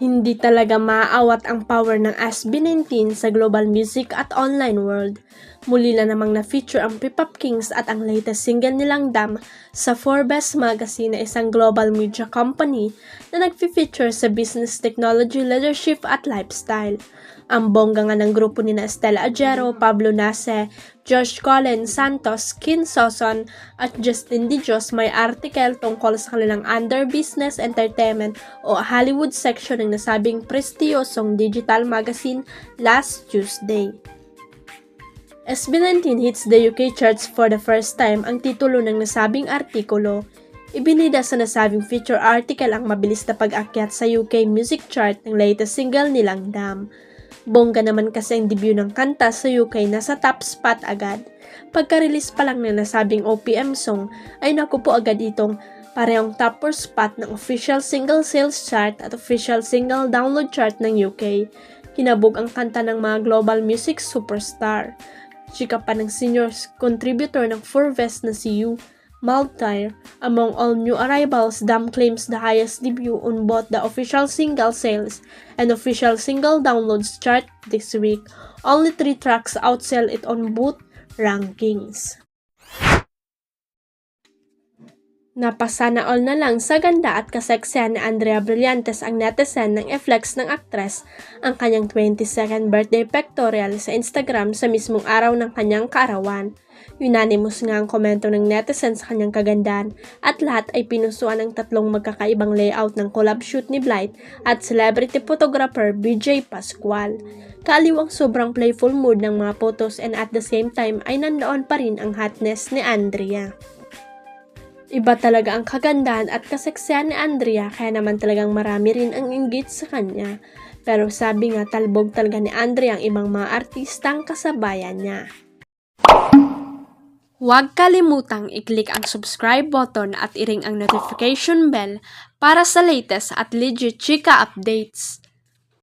Hindi talaga maaawat ang power ng SB19 sa global music at online world. Muli na namang na-feature ang P-Pop Kings at ang latest single nilang Damn sa Forbes magazine na isang global media company na nag-feature sa business, technology, leadership at lifestyle. Ang bongga nga ng grupo ni na Estela Ajero, Pablo Nace, Josh Colin Santos, Kin Soson at Justin Dijos may article tungkol sa kanilang under business entertainment o Hollywood section ng nasabing prestiyosong digital magazine last Tuesday. SB19 hits the UK charts for the first time ang titulo ng nasabing artikulo. Ibinida sa nasabing feature article ang mabilis na pag-akyat sa UK music chart ng latest single nilang Damn. Bongga naman kasi ang debut ng kanta sa UK na sa top spot agad. Pagka-release pa lang ng nasabing OPM song ay nakupo agad itong parehong top 4 spot ng official single sales chart at official single download chart ng UK. Kinabog ang kanta ng mga global music superstar. Chika pa ng senior contributor ng Forbes na si Hugh Maltire. Among all new arrivals, Damn claims the highest debut on both the official single sales and official single downloads chart this week. Only 3 tracks outsell it on both rankings. Napasana all na lang sa ganda at kaseksihan ni Andrea Brillantes ang netizen nang i-flex ng aktres ang kanyang 22nd birthday pictorial sa Instagram sa mismong araw ng kanyang kaarawan. Unanimous nga ang komento ng netizen sa kanyang kagandahan at lahat ay pinusuan ng tatlong magkakaibang layout ng collab shoot ni Blythe at celebrity photographer BJ Pascual. Kaaliw ang sobrang playful mood ng mga photos and at the same time ay nandoon pa rin ang hotness ni Andrea. Iba talaga ang kagandahan at kaseksihan ni Andrea kaya naman talagang marami rin ang inggit sa kanya. Pero sabi nga talbog talaga ni Andrea ang ibang mga artistang kasabayan niya. Huwag kalimutang i-click ang subscribe button at i-ring ang notification bell para sa latest at legit chika updates.